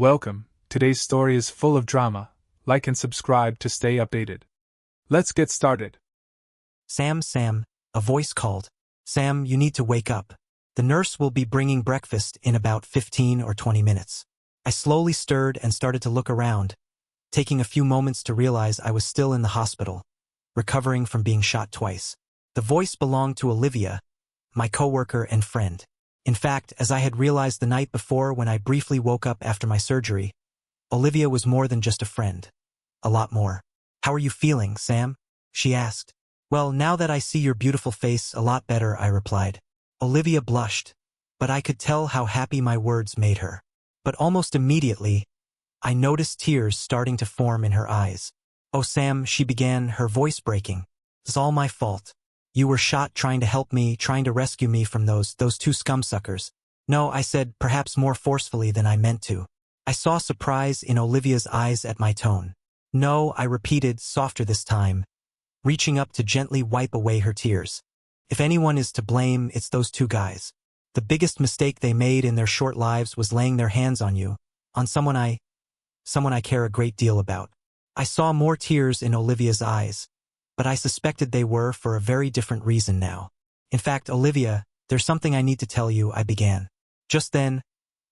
Welcome, today's story is full of drama. Like and subscribe to stay updated. Let's get started. Sam, a voice called. Sam, you need to wake up. The nurse will be bringing breakfast in about 15 or 20 minutes. I slowly stirred and started to look around, taking a few moments to realize I was still in the hospital, recovering from being shot twice. The voice belonged to Olivia, my coworker and friend. In fact, as I had realized the night before when I briefly woke up after my surgery, Olivia was more than just a friend. A lot more. "How are you feeling, Sam?" she asked. "Well, now that I see your beautiful face, a lot better," I replied. Olivia blushed, but I could tell how happy my words made her. But almost immediately, I noticed tears starting to form in her eyes. "Oh, Sam," she began, her voice breaking. "It's all my fault. You were shot trying to help me, trying to rescue me from those two scumsuckers." "No," I said, perhaps more forcefully than I meant to. I saw surprise in Olivia's eyes at my tone. "No," I repeated, softer this time, reaching up to gently wipe away her tears. "If anyone is to blame, it's those two guys. The biggest mistake they made in their short lives was laying their hands on you, on someone I care a great deal about." I saw more tears in Olivia's eyes, but I suspected they were for a very different reason now. "In fact, Olivia, there's something I need to tell you," I began. Just then,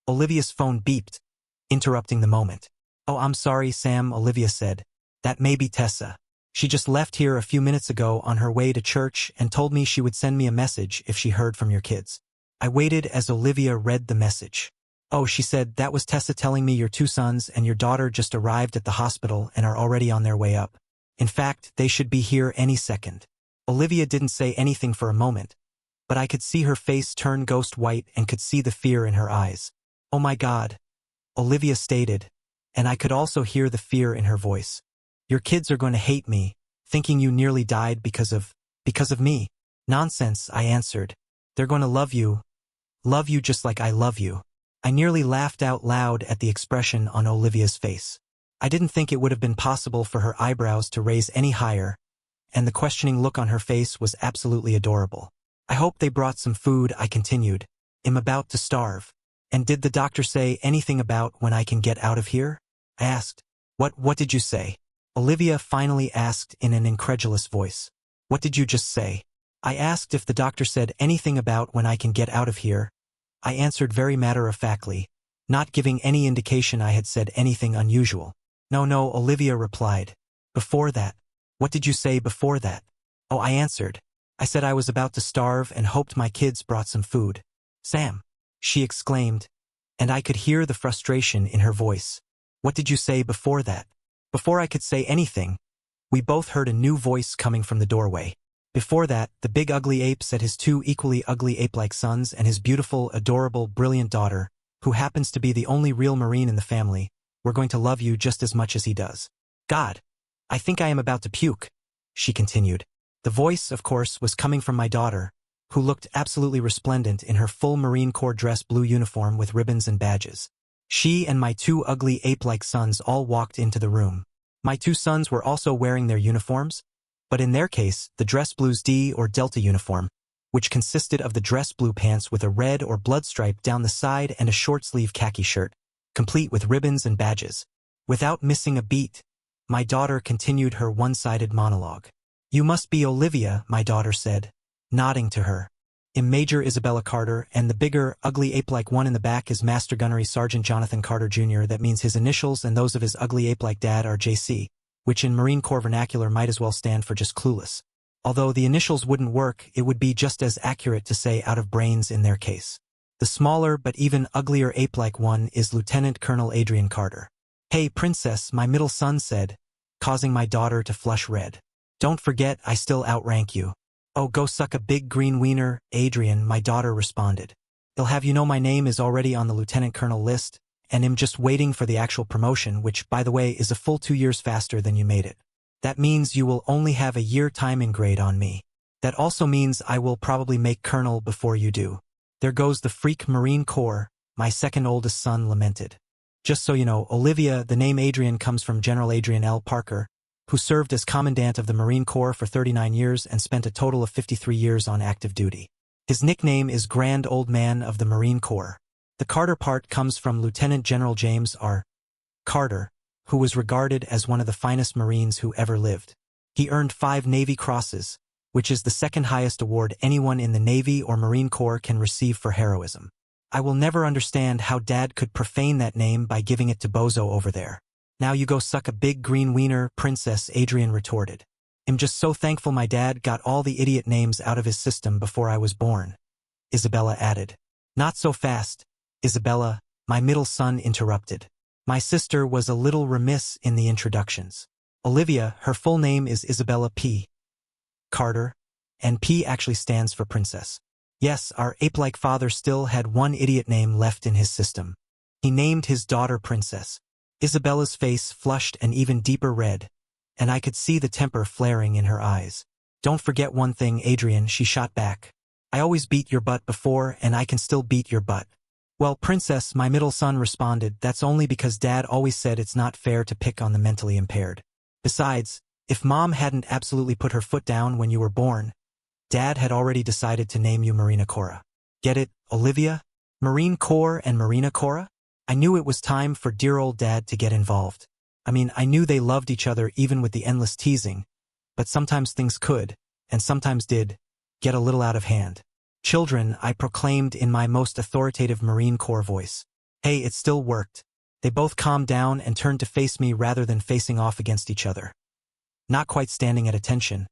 Olivia's phone beeped, interrupting the moment. "Oh, I'm sorry, Sam," Olivia said. "That may be Tessa. She just left here a few minutes ago on her way to church and told me she would send me a message if she heard from your kids." I waited as Olivia read the message. "Oh," she said, "that was Tessa telling me your two sons and your daughter just arrived at the hospital and are already on their way up. In fact, they should be here any second." Olivia didn't say anything for a moment, but I could see her face turn ghost white and could see the fear in her eyes. "Oh my God," Olivia stated, and I could also hear the fear in her voice. "Your kids are going to hate me, thinking you nearly died because of me." "Nonsense," I answered. "They're going to love you just like I love you." I nearly laughed out loud at the expression on Olivia's face. I didn't think it would have been possible for her eyebrows to raise any higher, and the questioning look on her face was absolutely adorable. "I hope they brought some food," I continued. "I'm about to starve." "And did the doctor say anything about when I can get out of here?" I asked. What did you say?" Olivia finally asked in an incredulous voice. "What did you just say?" I asked if the doctor said anything about when I can get out of here. I answered very matter-of-factly, not giving any indication I had said anything unusual. No, Olivia replied. "Before that." "What did you say before that?" "Oh," I answered. "I said I was about to starve and hoped my kids brought some food." "Sam," she exclaimed, and I could hear the frustration in her voice. "What did you say before that?" Before I could say anything, we both heard a new voice coming from the doorway. Before that, the big ugly ape said his two equally ugly ape-like sons and his beautiful, adorable, brilliant daughter, who happens to be the only real Marine in the family, were going to love you just as much as he does. "God, I think I am about to puke," she continued. The voice, of course, was coming from my daughter, who looked absolutely resplendent in her full Marine Corps dress blue uniform with ribbons and badges. She and my two ugly ape-like sons all walked into the room. My two sons were also wearing their uniforms, but in their case, the dress blue's D or Delta uniform, which consisted of the dress blue pants with a red or blood stripe down the side and a short-sleeve khaki shirt, complete with ribbons and badges. Without missing a beat, my daughter continued her one-sided monologue. "You must be Olivia," my daughter said, nodding to her. "I'm Major Isabella Carter, and the bigger, ugly ape-like one in the back is Master Gunnery Sergeant Jonathan Carter Jr. That means his initials and those of his ugly ape-like dad are JC, which in Marine Corps vernacular might as well stand for just clueless. Although the initials wouldn't work, it would be just as accurate to say out of brains in their case. The smaller but even uglier ape-like one is Lieutenant Colonel Adrian Carter." "Hey, Princess," my middle son said, causing my daughter to flush red. "Don't forget I still outrank you." "Oh, go suck a big green wiener, Adrian," my daughter responded. "They'll have you know my name is already on the lieutenant colonel list, and I'm just waiting for the actual promotion, which, by the way, is a full 2 years faster than you made it. That means you will only have a year timing grade on me. That also means I will probably make colonel before you do. There goes the freak Marine Corps," my second oldest son lamented. "Just so you know, Olivia, the name Adrian comes from General Adrian L. Parker, who served as Commandant of the Marine Corps for 39 years and spent a total of 53 years on active duty. His nickname is Grand Old Man of the Marine Corps. The Carter part comes from Lieutenant General James R. Carter, who was regarded as one of the finest Marines who ever lived. He earned 5 Navy Crosses, which is the second highest award anyone in the Navy or Marine Corps can receive for heroism. I will never understand how Dad could profane that name by giving it to Bozo over there. Now you go suck a big green wiener, Princess, Adrian retorted. I'm just so thankful my dad got all the idiot names out of his system before I was born, Isabella added. Not so fast, Isabella, my middle son interrupted. My sister was a little remiss in the introductions. Olivia, her full name is Isabella P. Carter, and P actually stands for princess. Yes, our ape-like father still had one idiot name left in his system. He named his daughter Princess. Isabella's face flushed an even deeper red, and I could see the temper flaring in her eyes. Don't forget one thing, Adrian, she shot back. I always beat your butt before, and I can still beat your butt. Well, Princess, my middle son responded, that's only because Dad always said it's not fair to pick on the mentally impaired. Besides, if Mom hadn't absolutely put her foot down when you were born, Dad had already decided to name you Marina Cora. Get it, Olivia? Marine Corps and Marina Cora? I knew it was time for dear old Dad to get involved. I mean, I knew they loved each other even with the endless teasing, but sometimes things could, and sometimes did, get a little out of hand. Children, I proclaimed in my most authoritative Marine Corps voice. Hey, it still worked. They both calmed down and turned to face me rather than facing off against each other. Not quite standing at attention,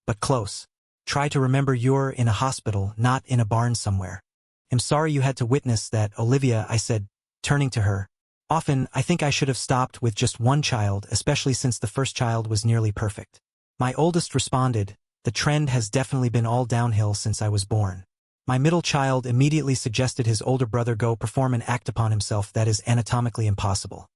but close. Try to remember you're in a hospital, not in a barn somewhere. I'm sorry you had to witness that, Olivia, I said, turning to her. Often, I think I should have stopped with just one child, especially since the first child was nearly perfect. My oldest responded, the trend has definitely been all downhill since I was born. My middle child immediately suggested his older brother go perform an act upon himself that is anatomically impossible.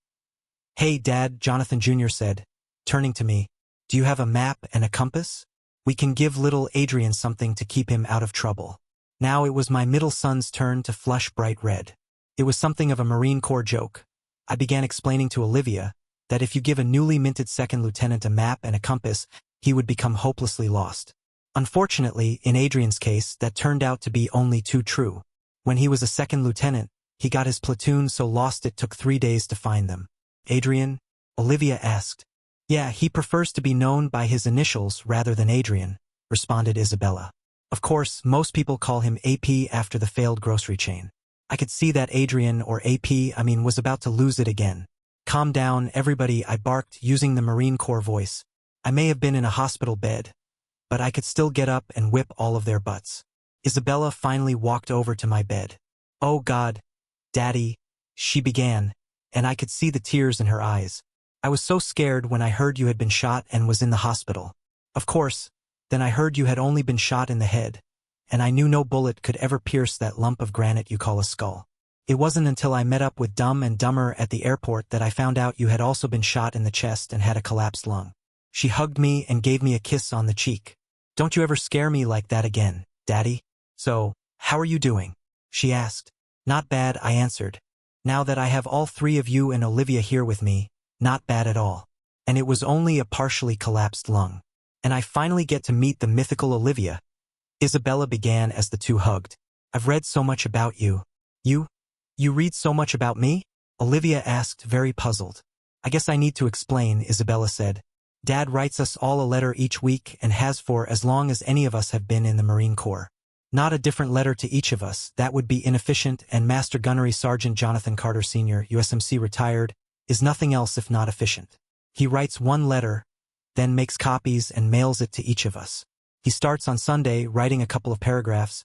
Hey, Dad, Jonathan Jr. said, turning to me, do you have a map and a compass? We can give little Adrian something to keep him out of trouble. Now it was my middle son's turn to flush bright red. It was something of a Marine Corps joke. I began explaining to Olivia that if you give a newly minted second lieutenant a map and a compass, he would become hopelessly lost. Unfortunately, in Adrian's case, that turned out to be only too true. When he was a second lieutenant, he got his platoon so lost it took 3 days to find them. Adrian? Olivia asked. Yeah, he prefers to be known by his initials rather than Adrian, responded Isabella. Of course, most people call him AP after the failed grocery chain. I could see that Adrian, or AP, was about to lose it again. Calm down, everybody, I barked, using the Marine Corps voice. I may have been in a hospital bed, but I could still get up and whip all of their butts. Isabella finally walked over to my bed. Oh God, Daddy, she began, and I could see the tears in her eyes. I was so scared when I heard you had been shot and was in the hospital. Of course, then I heard you had only been shot in the head, and I knew no bullet could ever pierce that lump of granite you call a skull. It wasn't until I met up with Dumb and Dumber at the airport that I found out you had also been shot in the chest and had a collapsed lung. She hugged me and gave me a kiss on the cheek. Don't you ever scare me like that again, Daddy? So, how are you doing? She asked. Not bad, I answered. Now that I have all 3 of you and Olivia here with me, not bad at all. And it was only a partially collapsed lung. And I finally get to meet the mythical Olivia. Isabella began as the two hugged. I've read so much about you. You read so much about me? Olivia asked, very puzzled. I guess I need to explain, Isabella said. Dad writes us all a letter each week and has for as long as any of us have been in the Marine Corps. Not a different letter to each of us, that would be inefficient, and Master Gunnery Sergeant Jonathan Carter Sr., USMC retired, is nothing else if not efficient. He writes one letter, then makes copies and mails it to each of us. He starts on Sunday writing a couple of paragraphs,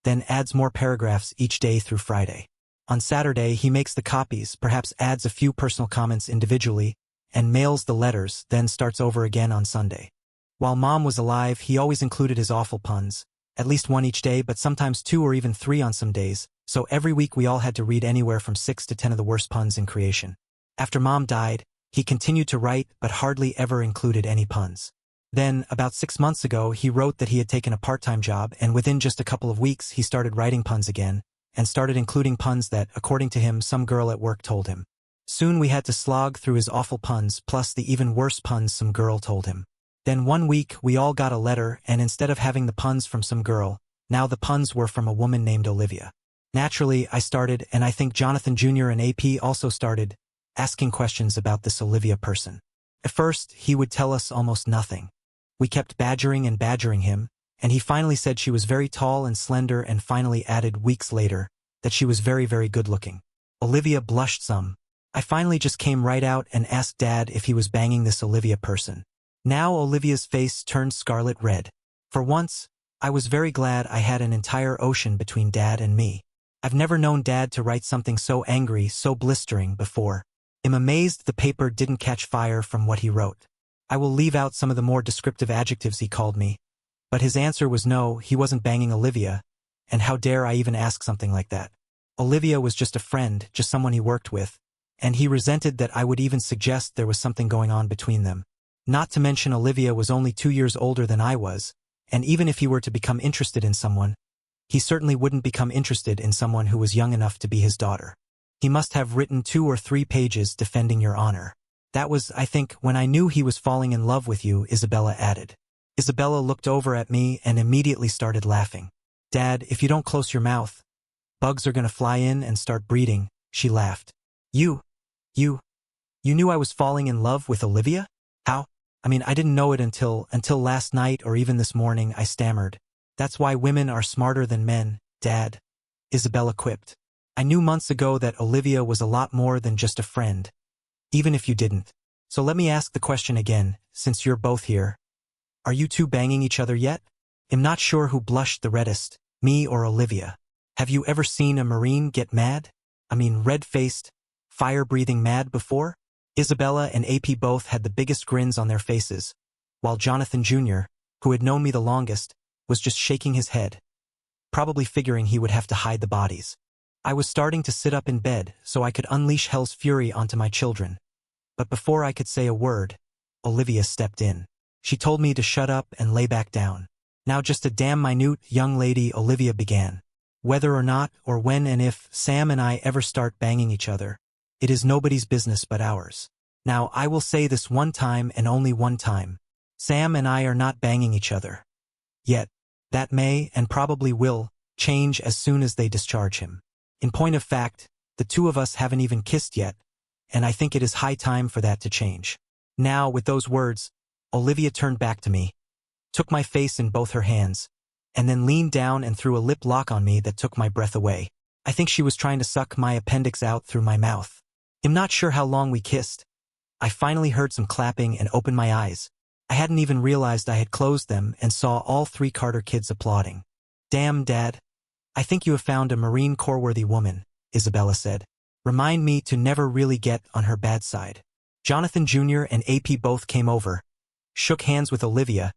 then adds more paragraphs each day through Friday. On Saturday, he makes the copies, perhaps adds a few personal comments individually, and mails the letters, then starts over again on Sunday. While Mom was alive, he always included his awful puns, at least 1 each day, but sometimes 2 or even 3 on some days, so every week we all had to read anywhere from 6 to 10 of the worst puns in creation. After Mom died, he continued to write but hardly ever included any puns. Then, about 6 months ago, he wrote that he had taken a part-time job, and within just a couple of weeks he started writing puns again, and started including puns that, according to him, some girl at work told him. Soon we had to slog through his awful puns plus the even worse puns some girl told him. Then one week we all got a letter, and instead of having the puns from some girl, now the puns were from a woman named Olivia. Naturally, I started, and I think Jonathan Jr. and AP also started, asking questions about this Olivia person. At first, he would tell us almost nothing. We kept badgering and badgering him, and he finally said she was very tall and slender and finally added weeks later that she was very, very good-looking. Olivia blushed some. I finally just came right out and asked Dad if he was banging this Olivia person. Now Olivia's face turned scarlet red. For once, I was very glad I had an entire ocean between Dad and me. I've never known Dad to write something so angry, so blistering before. I'm amazed the paper didn't catch fire from what he wrote. I will leave out some of the more descriptive adjectives he called me, but his answer was no, he wasn't banging Olivia, and how dare I even ask something like that. Olivia was just a friend, just someone he worked with, and he resented that I would even suggest there was something going on between them. Not to mention Olivia was only 2 years older than I was, and even if he were to become interested in someone, he certainly wouldn't become interested in someone who was young enough to be his daughter. He must have written 2 or 3 pages defending your honor. That was, I think, when I knew he was falling in love with you, Isabella added. Isabella looked over at me and immediately started laughing. Dad, if you don't close your mouth, bugs are gonna fly in and start breeding, she laughed. You knew I was falling in love with Olivia? How? I mean, I didn't know it until last night or even this morning, I stammered. That's why women are smarter than men, Dad, Isabella quipped. I knew months ago that Olivia was a lot more than just a friend, even if you didn't. So let me ask the question again, since you're both here. Are you two banging each other yet? I'm not sure who blushed the reddest, me or Olivia. Have you ever seen a Marine get mad? I mean, red-faced, fire-breathing mad before? Isabella and AP both had the biggest grins on their faces, while Jonathan Jr., who had known me the longest, was just shaking his head, probably figuring he would have to hide the bodies. I was starting to sit up in bed so I could unleash hell's fury onto my children. But before I could say a word, Olivia stepped in. She told me to shut up and lay back down. Now just a damn minute young lady, Olivia began. Whether or not, or when and if, Sam and I ever start banging each other, it is nobody's business but ours. Now I will say this one time and only one time. Sam and I are not banging each other. Yet, that may, and probably will, change as soon as they discharge him. In point of fact, the two of us haven't even kissed yet, and I think it is high time for that to change. Now, with those words, Olivia turned back to me, took my face in both her hands, and then leaned down and threw a lip lock on me that took my breath away. I think she was trying to suck my appendix out through my mouth. I'm not sure how long we kissed. I finally heard some clapping and opened my eyes. I hadn't even realized I had closed them and saw all 3 Carter kids applauding. Damn, Dad. I think you have found a Marine Corps-worthy woman, Isabella said. Remind me to never really get on her bad side. Jonathan Jr. and AP both came over, shook hands with Olivia,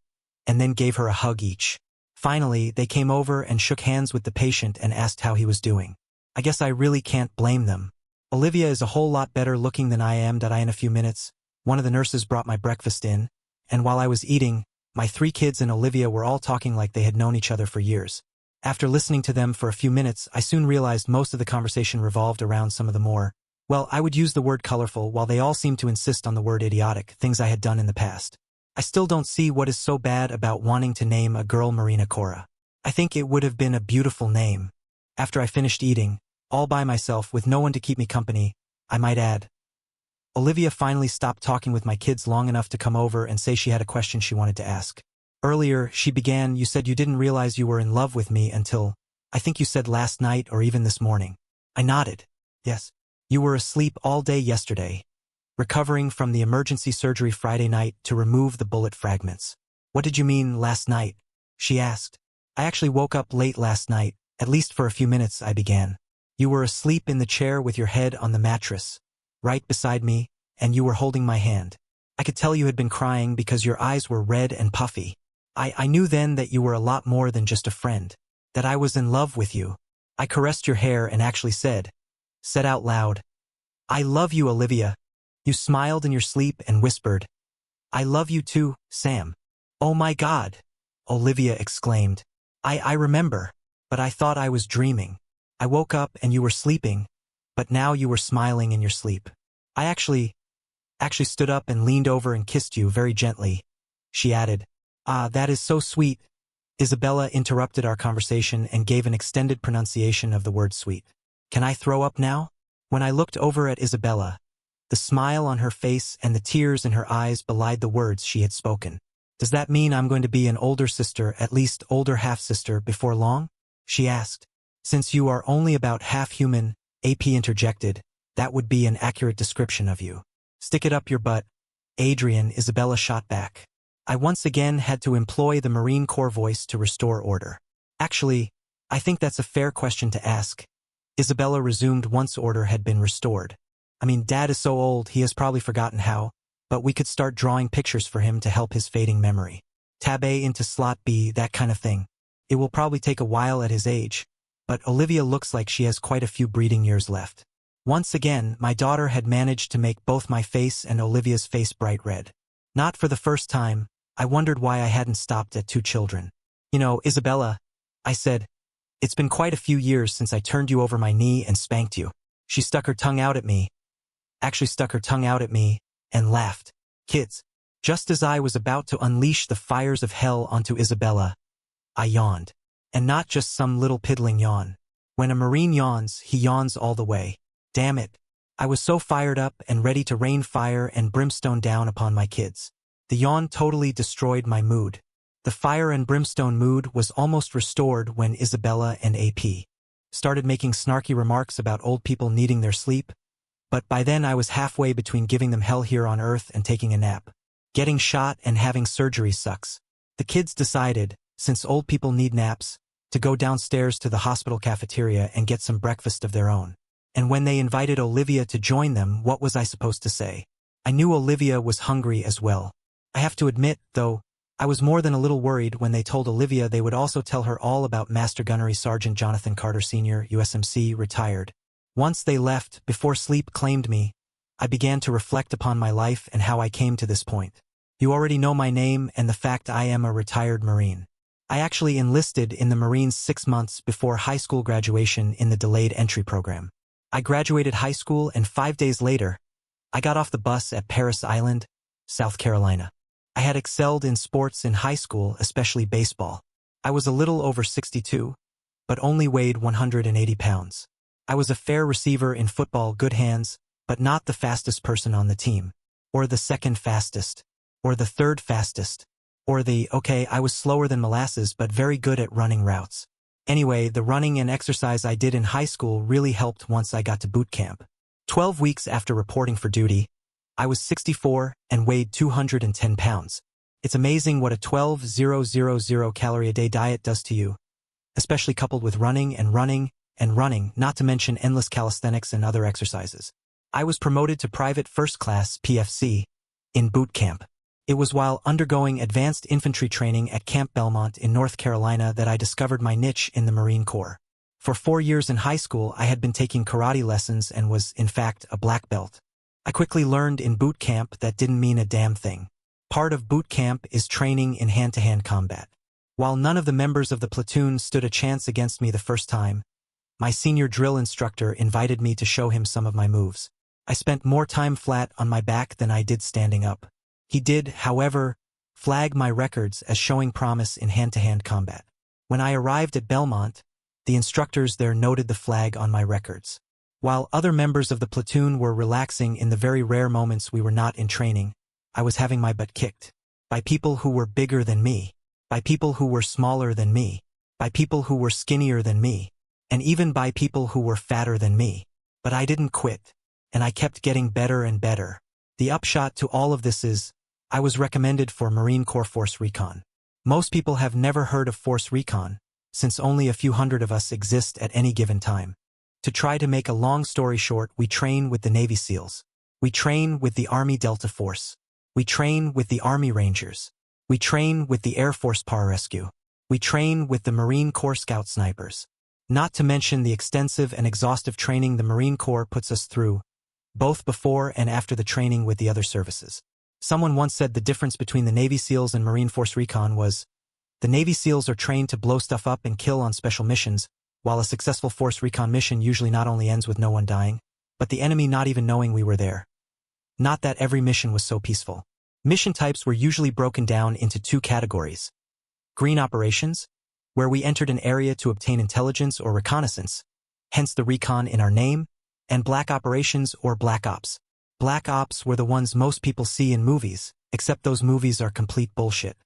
and then gave her a hug each. Finally, they came over and shook hands with the patient and asked how he was doing. I guess I really can't blame them. Olivia is a whole lot better looking than I am. In a few minutes, one of the nurses brought my breakfast in, and while I was eating, my 3 kids and Olivia were all talking like they had known each other for years. After listening to them for a few minutes, I soon realized most of the conversation revolved around some of the more, well, I would use the word colorful while they all seemed to insist on the word idiotic, things I had done in the past. I still don't see what is so bad about wanting to name a girl Marina Cora. I think it would have been a beautiful name. After I finished eating, all by myself with no one to keep me company, I might add. Olivia finally stopped talking with my kids long enough to come over and say she had a question she wanted to ask. Earlier, she began, you said you didn't realize you were in love with me until, I think you said last night or even this morning. I nodded. Yes. You were asleep all day yesterday, recovering from the emergency surgery Friday night to remove the bullet fragments. What did you mean last night? She asked. I actually woke up late last night, at least for a few minutes, I began. You were asleep in the chair with your head on the mattress, right beside me, and you were holding my hand. I could tell you had been crying because your eyes were red and puffy. I knew then that you were a lot more than just a friend, that I was in love with you. I caressed your hair and actually said out loud, I love you, Olivia. You smiled in your sleep and whispered, I love you too, Sam. Oh my God, Olivia exclaimed. I remember, but I thought I was dreaming. I woke up and you were sleeping, but now you were smiling in your sleep. I actually stood up and leaned over and kissed you very gently. She added, Ah, that is so sweet. Isabella interrupted our conversation and gave an extended pronunciation of the word sweet. Can I throw up now? When I looked over at Isabella, the smile on her face and the tears in her eyes belied the words she had spoken. Does that mean I'm going to be an older sister, at least older half-sister, before long? She asked. Since you are only about half human, AP interjected, that would be an accurate description of you. Stick it up your butt, Adrian, Isabella shot back. I once again had to employ the Marine Corps voice to restore order. Actually, I think that's a fair question to ask. Isabella resumed once order had been restored. I mean, Dad is so old he has probably forgotten how, but we could start drawing pictures for him to help his fading memory. Tab A into slot B, that kind of thing. It will probably take a while at his age, but Olivia looks like she has quite a few breeding years left. Once again, my daughter had managed to make both my face and Olivia's face bright red. Not for the first time, I wondered why I hadn't stopped at 2 children. You know, Isabella, I said, it's been quite a few years since I turned you over my knee and spanked you. She stuck her tongue out at me, and laughed. Kids, just as I was about to unleash the fires of hell onto Isabella, I yawned. And not just some little piddling yawn. When a Marine yawns, he yawns all the way. Damn it. I was so fired up and ready to rain fire and brimstone down upon my kids. The yawn totally destroyed my mood. The fire and brimstone mood was almost restored when Isabella and AP started making snarky remarks about old people needing their sleep, but by then I was halfway between giving them hell here on Earth and taking a nap. Getting shot and having surgery sucks. The kids decided, since old people need naps, to go downstairs to the hospital cafeteria and get some breakfast of their own. And when they invited Olivia to join them, what was I supposed to say? I knew Olivia was hungry as well. I have to admit, though, I was more than a little worried when they told Olivia they would also tell her all about Master Gunnery Sergeant Jonathan Carter Sr., USMC, retired. Once they left, before sleep claimed me, I began to reflect upon my life and how I came to this point. You already know my name and the fact I am a retired Marine. I actually enlisted in the Marines 6 months before high school graduation in the delayed entry program. I graduated high school and 5 days later, I got off the bus at Parris Island, South Carolina. I had excelled in sports in high school, especially baseball. I was a little over 62, but only weighed 180 pounds. I was a fair receiver in football, good hands, but not the fastest person on the team, or the second fastest, or the third fastest, or I was slower than molasses but very good at running routes. Anyway, the running and exercise I did in high school really helped once I got to boot camp. 12 weeks after reporting for duty, I was 64 and weighed 210 pounds. It's amazing what a 12,000 calorie a day diet does to you, especially coupled with running and running and running, not to mention endless calisthenics and other exercises. I was promoted to Private First Class, PFC, in boot camp. It was while undergoing advanced infantry training at Camp Belmont in North Carolina that I discovered my niche in the Marine Corps. For 4 years in high school, I had been taking karate lessons and was, in fact, a black belt. I quickly learned in boot camp that didn't mean a damn thing. Part of boot camp is training in hand-to-hand combat. While none of the members of the platoon stood a chance against me the first time, my senior drill instructor invited me to show him some of my moves. I spent more time flat on my back than I did standing up. He did, however, flag my records as showing promise in hand-to-hand combat. When I arrived at Belmont, the instructors there noted the flag on my records. While other members of the platoon were relaxing in the very rare moments we were not in training, I was having my butt kicked. By people who were bigger than me. By people who were smaller than me. By people who were skinnier than me. And even by people who were fatter than me. But I didn't quit. And I kept getting better and better. The upshot to all of this is, I was recommended for Marine Corps Force Recon. Most people have never heard of Force Recon, since only a few hundred of us exist at any given time. To try to make a long story short, we train with the Navy SEALs. We train with the Army Delta Force. We train with the Army Rangers. We train with the Air Force Pararescue. We train with the Marine Corps Scout Snipers. Not to mention the extensive and exhaustive training the Marine Corps puts us through, both before and after the training with the other services. Someone once said the difference between the Navy SEALs and Marine Force Recon was, the Navy SEALs are trained to blow stuff up and kill on special missions, while a successful Force Recon mission usually not only ends with no one dying, but the enemy not even knowing we were there. Not that every mission was so peaceful. Mission types were usually broken down into 2 categories: green operations, where we entered an area to obtain intelligence or reconnaissance, hence the recon in our name, and Black Operations or Black Ops. Black Ops were the ones most people see in movies, except those movies are complete bullshit.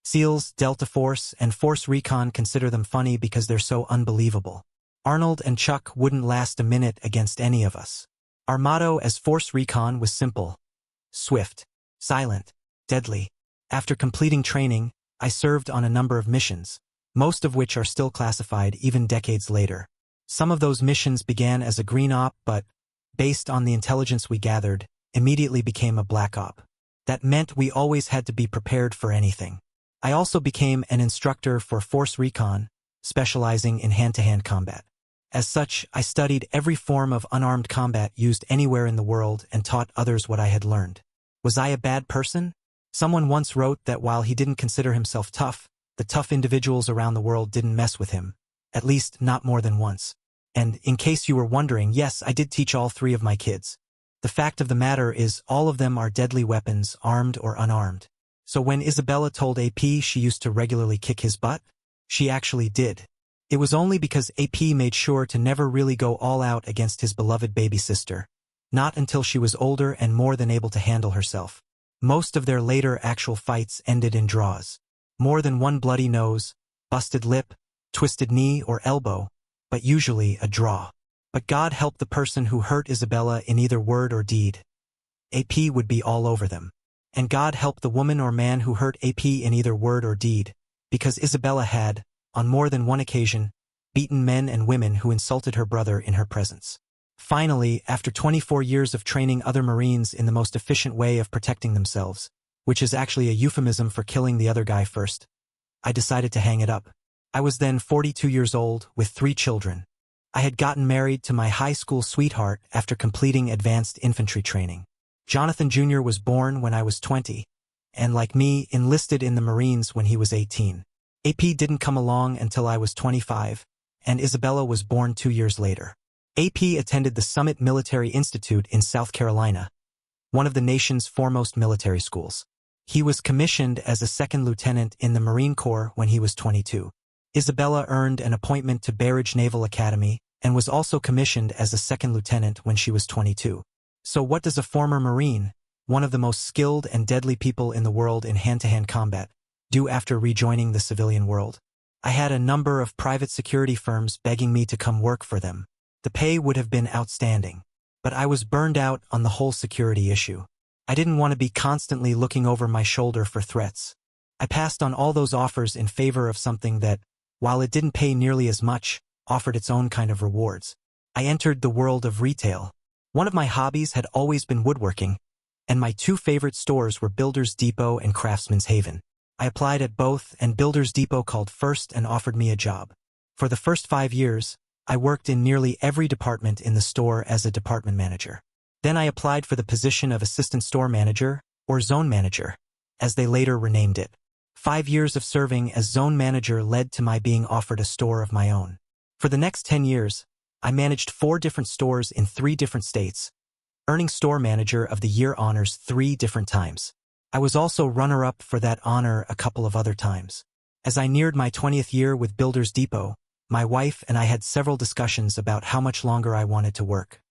SEALs, Delta Force, and Force Recon consider them funny because they're so unbelievable. Arnold and Chuck wouldn't last a minute against any of us. Our motto as Force Recon was simple: swift, silent, deadly. After completing training, I served on a number of missions, most of which are still classified even decades later. Some of those missions began as a green op but, based on the intelligence we gathered, immediately became a black op. That meant we always had to be prepared for anything. I also became an instructor for Force Recon, specializing in hand-to-hand combat. As such, I studied every form of unarmed combat used anywhere in the world and taught others what I had learned. Was I a bad person? Someone once wrote that while he didn't consider himself tough, the tough individuals around the world didn't mess with him. At least not more than once. And, in case you were wondering, yes, I did teach all 3 of my kids. The fact of the matter is, all of them are deadly weapons, armed or unarmed. So when Isabella told AP she used to regularly kick his butt, she actually did. It was only because AP made sure to never really go all out against his beloved baby sister. Not until she was older and more than able to handle herself. Most of their later actual fights ended in draws. More than one bloody nose, busted lip, twisted knee or elbow, but usually a draw. But God help the person who hurt Isabella in either word or deed. AP would be all over them. And God help the woman or man who hurt AP in either word or deed, because Isabella had, on more than one occasion, beaten men and women who insulted her brother in her presence. Finally, after 24 years of training other Marines in the most efficient way of protecting themselves, which is actually a euphemism for killing the other guy first, I decided to hang it up. I was then 42 years old, with 3 children. I had gotten married to my high school sweetheart after completing advanced infantry training. Jonathan Jr. was born when I was 20, and like me, enlisted in the Marines when he was 18. AP didn't come along until I was 25, and Isabella was born 2 years later. AP attended the Summit Military Institute in South Carolina, one of the nation's foremost military schools. He was commissioned as a second lieutenant in the Marine Corps when he was 22. Isabella earned an appointment to Barrage Naval Academy and was also commissioned as a second lieutenant when she was 22. So what does a former Marine, one of the most skilled and deadly people in the world in hand-to-hand combat, do after rejoining the civilian world? I had a number of private security firms begging me to come work for them. The pay would have been outstanding. But I was burned out on the whole security issue. I didn't want to be constantly looking over my shoulder for threats. I passed on all those offers in favor of something that, while it didn't pay nearly as much, offered its own kind of rewards. I entered the world of retail. One of my hobbies had always been woodworking, and my 2 favorite stores were Builders Depot and Craftsman's Haven. I applied at both, and Builders Depot called first and offered me a job. For the first 5 years, I worked in nearly every department in the store as a department manager. Then I applied for the position of assistant store manager, or zone manager, as they later renamed it. 5 years of serving as zone manager led to my being offered a store of my own. For the next 10 years, I managed 4 different stores in 3 different states, earning Store Manager of the Year honors 3 different times. I was also runner-up for that honor a couple of other times. As I neared my 20th year with Builders Depot, my wife and I had several discussions about how much longer I wanted to work.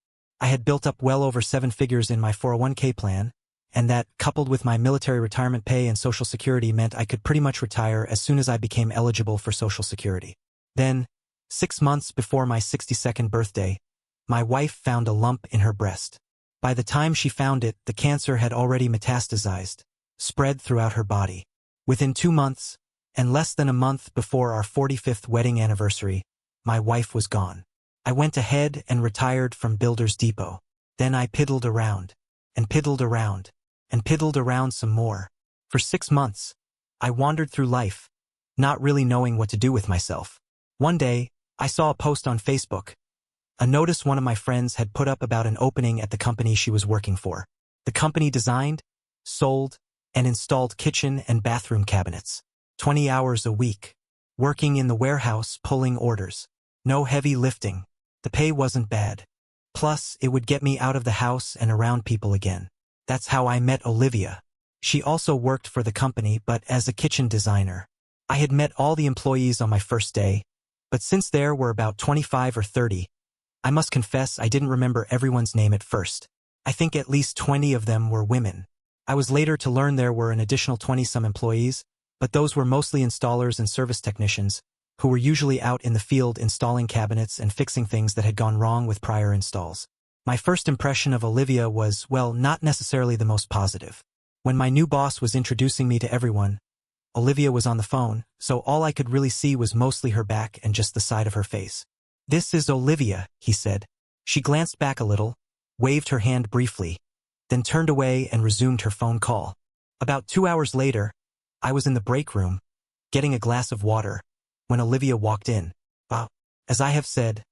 I had built up well over 7 figures in my 401k plan, and that, coupled with my military retirement pay and Social Security, meant I could pretty much retire as soon as I became eligible for Social Security. Then, 6 months before my 62nd birthday, my wife found a lump in her breast. By the time she found it, the cancer had already metastasized, spread throughout her body. Within 2 months, and less than a month before our 45th wedding anniversary, my wife was gone. I went ahead and retired from Builders Depot. Then I piddled around, and piddled around, and piddled around some more. For 6 months, I wandered through life, not really knowing what to do with myself. One day, I saw a post on Facebook, a notice one of my friends had put up about an opening at the company she was working for. The company designed, sold, and installed kitchen and bathroom cabinets. 20 hours a week. Working in the warehouse pulling orders. No heavy lifting. The pay wasn't bad. Plus, it would get me out of the house and around people again. That's how I met Olivia. She also worked for the company but as a kitchen designer. I had met all the employees on my first day, but since there were about 25 or 30, I must confess I didn't remember everyone's name at first. I think at least 20 of them were women. I was later to learn there were an additional 20-some employees, but those were mostly installers and service technicians, who were usually out in the field installing cabinets and fixing things that had gone wrong with prior installs. My first impression of Olivia was, well, not necessarily the most positive. When my new boss was introducing me to everyone, Olivia was on the phone, so all I could really see was mostly her back and just the side of her face. "This is Olivia," he said. She glanced back a little, waved her hand briefly, then turned away and resumed her phone call. About 2 hours later, I was in the break room, getting a glass of water, when Olivia walked in. As I have said,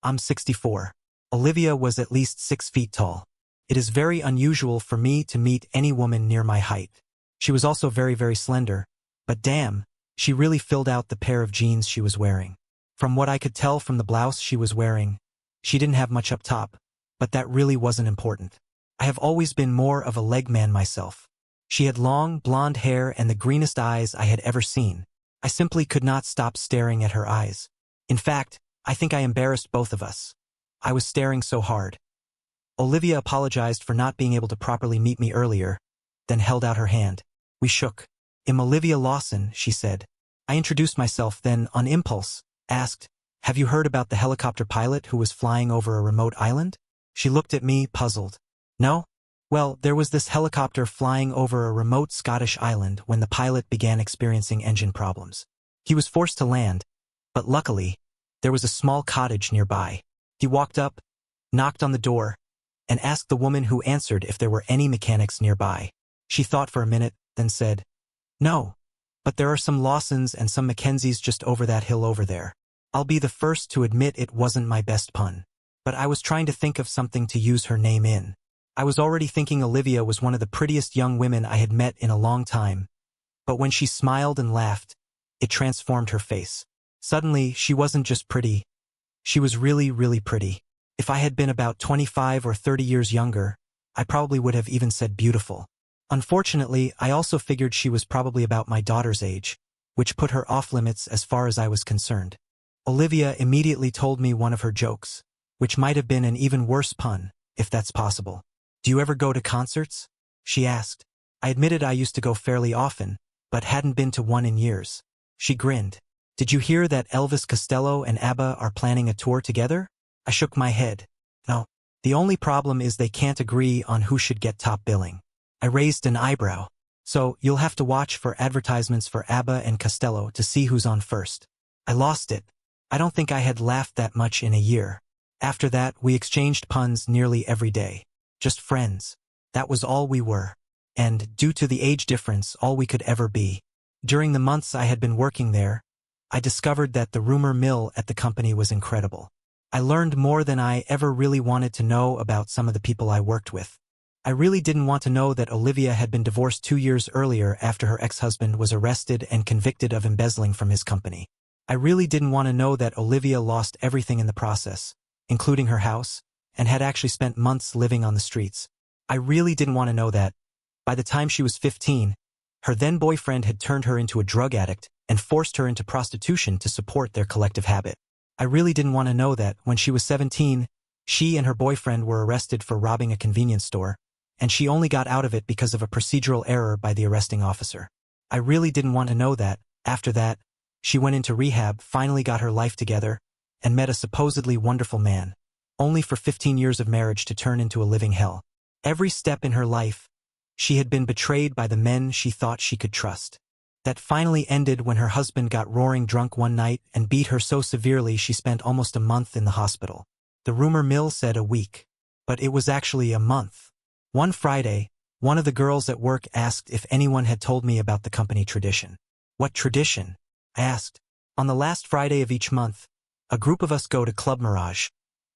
I'm 64. Olivia was at least 6 feet tall. It is very unusual for me to meet any woman near my height. She was also very, very slender, but damn, she really filled out the pair of jeans she was wearing. From what I could tell from the blouse she was wearing, she didn't have much up top, but that really wasn't important. I have always been more of a leg man myself. She had long, blonde hair and the greenest eyes I had ever seen. I simply could not stop staring at her eyes. In fact, I think I embarrassed both of us. I was staring so hard. Olivia apologized for not being able to properly meet me earlier, then held out her hand. We shook. "I'm Olivia Lawson," she said. I introduced myself, then, on impulse, asked, "Have you heard about the helicopter pilot who was flying over a remote island?" She looked at me, puzzled. "No? Well, there was this helicopter flying over a remote Scottish island when the pilot began experiencing engine problems. He was forced to land, but luckily, there was a small cottage nearby. He walked up, knocked on the door, and asked the woman who answered if there were any mechanics nearby. She thought for a minute, then said, 'No, but there are some Lawsons and some Mackenzies just over that hill over there.' I'll be the first to admit it wasn't my best pun, but I was trying to think of something to use her name in. I was already thinking Olivia was one of the prettiest young women I had met in a long time, but when she smiled and laughed, it transformed her face. Suddenly, she wasn't just pretty. She was really, really pretty. If I had been about 25 or 30 years younger, I probably would have even said beautiful. Unfortunately, I also figured she was probably about my daughter's age, which put her off limits as far as I was concerned. Olivia immediately told me one of her jokes, which might have been an even worse pun, if that's possible. "Do you ever go to concerts?" she asked. I admitted I used to go fairly often, but hadn't been to one in years. She grinned. "Did you hear that Elvis Costello and ABBA are planning a tour together?" I shook my head. "No. The only problem is they can't agree on who should get top billing." I raised an eyebrow. "So you'll have to watch for advertisements for ABBA and Costello to see who's on first." I lost it. I don't think I had laughed that much in a year. After that, we exchanged puns nearly every day. Just friends. That was all we were. And, due to the age difference, all we could ever be. During the months I had been working there, I discovered that the rumor mill at the company was incredible. I learned more than I ever really wanted to know about some of the people I worked with. I really didn't want to know that Olivia had been divorced 2 years earlier after her ex-husband was arrested and convicted of embezzling from his company. I really didn't want to know that Olivia lost everything in the process, including her house, and had actually spent months living on the streets. I really didn't want to know that, by the time she was 15, her then-boyfriend had turned her into a drug addict and forced her into prostitution to support their collective habit. I really didn't want to know that, when she was 17, she and her boyfriend were arrested for robbing a convenience store, and she only got out of it because of a procedural error by the arresting officer. I really didn't want to know that, after that, she went into rehab, finally got her life together, and met a supposedly wonderful man, only for 15 years of marriage to turn into a living hell. Every step in her life, she had been betrayed by the men she thought she could trust. That finally ended when her husband got roaring drunk one night and beat her so severely she spent almost a month in the hospital. The rumor mill said a week, but it was actually a month. One Friday, one of the girls at work asked if anyone had told me about the company tradition. "What tradition?" I asked. "On the last Friday of each month, a group of us go to Club Mirage,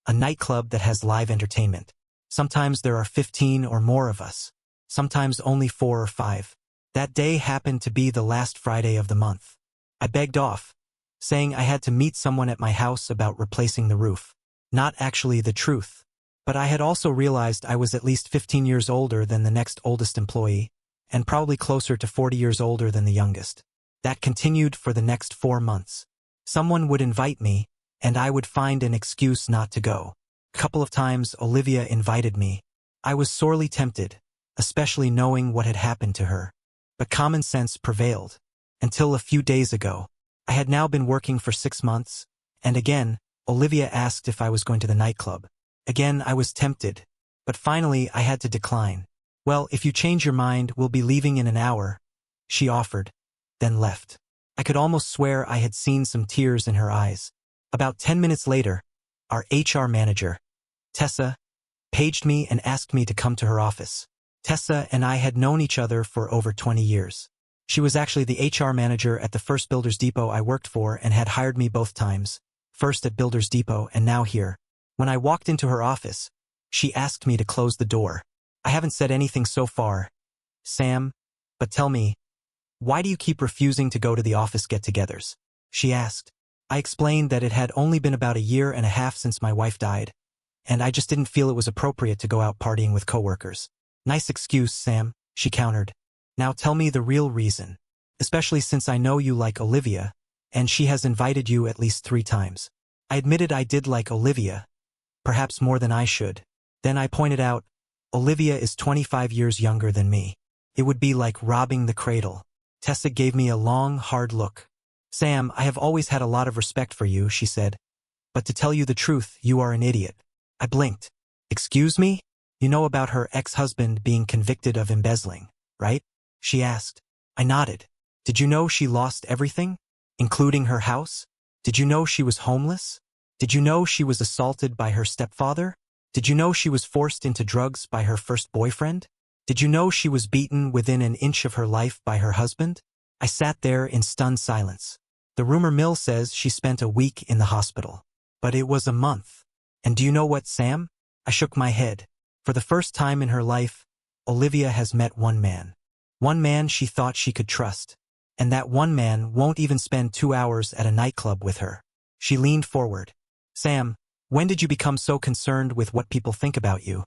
a nightclub that has live entertainment. Sometimes there are 15 or more of us, sometimes only 4 or 5. That day happened to be the last Friday of the month. I begged off, saying I had to meet someone at my house about replacing the roof. Not actually the truth, but I had also realized I was at least 15 years older than the next oldest employee, and probably closer to 40 years older than the youngest. That continued for the next 4 months. Someone would invite me, and I would find an excuse not to go. A couple of times Olivia invited me. I was sorely tempted, especially knowing what had happened to her. But common sense prevailed. Until a few days ago. I had now been working for 6 months, and again, Olivia asked if I was going to the nightclub. Again, I was tempted, but finally I had to decline. Well, if you change your mind, we'll be leaving in an hour, she offered, then left. I could almost swear I had seen some tears in her eyes. About 10 minutes later, our HR manager, Tessa, paged me and asked me to come to her office. Tessa and I had known each other for over 20 years. She was actually the HR manager at the first Builders Depot I worked for and had hired me both times, first at Builders Depot and now here. When I walked into her office, she asked me to close the door. I haven't said anything so far, Sam, but tell me, why do you keep refusing to go to the office get-togethers? She asked. I explained that it had only been about 1.5 years since my wife died, and I just didn't feel it was appropriate to go out partying with coworkers. Nice excuse, Sam, she countered. Now tell me the real reason, especially since I know you like Olivia, and she has invited you at least 3 times. I admitted I did like Olivia, perhaps more than I should. Then I pointed out, Olivia is 25 years younger than me. It would be like robbing the cradle. Tessa gave me a long, hard look. Sam, I have always had a lot of respect for you, she said. But to tell you the truth, you are an idiot. I blinked. Excuse me? You know about her ex-husband being convicted of embezzling, right? She asked. I nodded. Did you know she lost everything, including her house? Did you know she was homeless? Did you know she was assaulted by her stepfather? Did you know she was forced into drugs by her first boyfriend? Did you know she was beaten within an inch of her life by her husband? I sat there in stunned silence. The rumor mill says she spent a week in the hospital. But it was a month. And do you know what, Sam? I shook my head. For the first time in her life, Olivia has met one man. One man she thought she could trust. And that one man won't even spend 2 hours at a nightclub with her. She leaned forward. Sam, when did you become so concerned with what people think about you?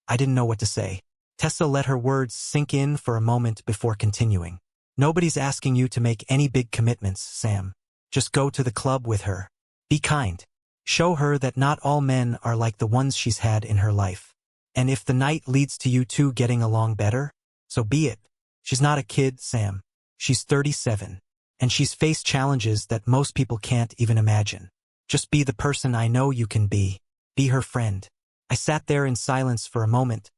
I didn't know what to say. Tessa let her words sink in for a moment before continuing. Nobody's asking you to make any big commitments, Sam. Just go to the club with her. Be kind. Show her that not all men are like the ones she's had in her life. And if the night leads to you two getting along better, so be it. She's not a kid, Sam. She's 37. And she's faced challenges that most people can't even imagine. Just be the person I know you can be. Be her friend. I sat there in silence for a moment,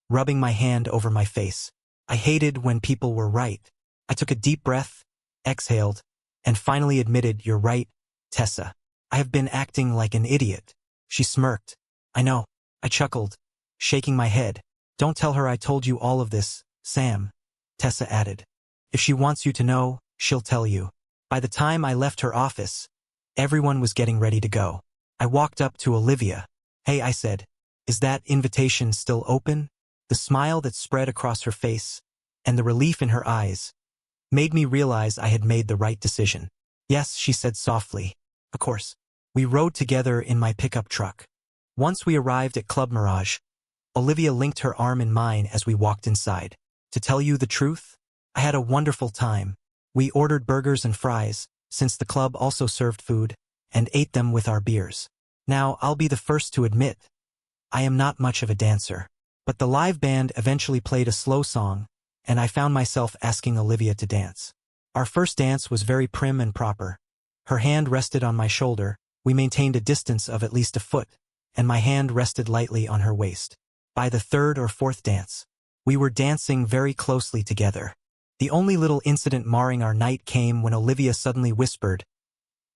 rubbing my hand over my face. I hated when people were right. I took a deep breath, exhaled, and finally admitted, you're right, Tessa. I have been acting like an idiot. She smirked. I know. I chuckled, shaking my head. Don't tell her I told you all of this, Sam, Tessa added. If she wants you to know, she'll tell you. By the time I left her office, everyone was getting ready to go. I walked up to Olivia. Hey, I said, is that invitation still open? The smile that spread across her face, and the relief in her eyes, made me realize I had made the right decision. Yes, she said softly. Of course. We rode together in my pickup truck. Once we arrived at Club Mirage, Olivia linked her arm in mine as we walked inside. To tell you the truth, I had a wonderful time. We ordered burgers and fries, since the club also served food, and ate them with our beers. Now, I'll be the first to admit, I am not much of a dancer. But the live band eventually played a slow song, and I found myself asking Olivia to dance. Our first dance was very prim and proper. Her hand rested on my shoulder, we maintained a distance of at least a foot, and my hand rested lightly on her waist. By the 3rd or 4th dance, we were dancing very closely together. The only little incident marring our night came when Olivia suddenly whispered,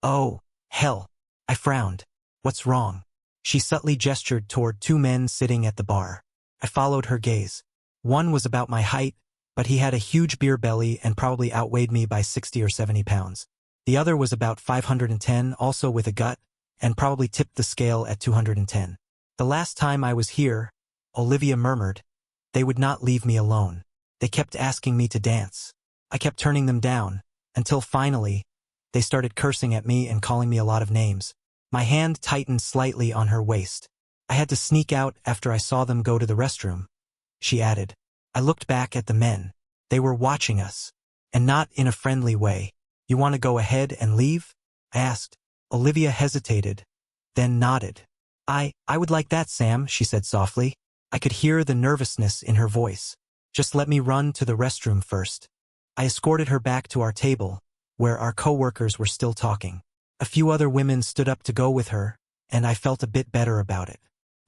"Oh, hell." I frowned. What's wrong? She subtly gestured toward 2 men sitting at the bar. I followed her gaze. One was about my height, but he had a huge beer belly and probably outweighed me by 60 or 70 pounds. The other was about 510, also with a gut, and probably tipped the scale at 210. The last time I was here, Olivia murmured, they would not leave me alone. They kept asking me to dance. I kept turning them down, until finally, they started cursing at me and calling me a lot of names. My hand tightened slightly on her waist. I had to sneak out after I saw them go to the restroom, she added. I looked back at the men. They were watching us, and not in a friendly way. You want to go ahead and leave? I asked. Olivia hesitated, then nodded. I would like that, Sam, she said softly. I could hear the nervousness in her voice. Just let me run to the restroom first. I escorted her back to our table, where our co-workers were still talking. A few other women stood up to go with her, and I felt a bit better about it.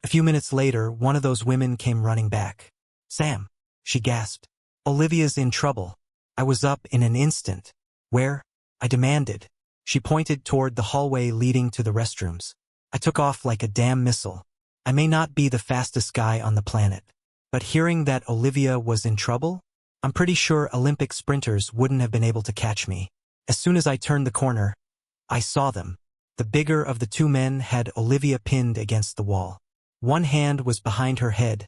A few minutes later, one of those women came running back. Sam, she gasped. Olivia's in trouble. I was up in an instant. Where? I demanded. She pointed toward the hallway leading to the restrooms. I took off like a damn missile. I may not be the fastest guy on the planet, but hearing that Olivia was in trouble, I'm pretty sure Olympic sprinters wouldn't have been able to catch me. As soon as I turned the corner, I saw them. The bigger of the two men had Olivia pinned against the wall. One hand was behind her head,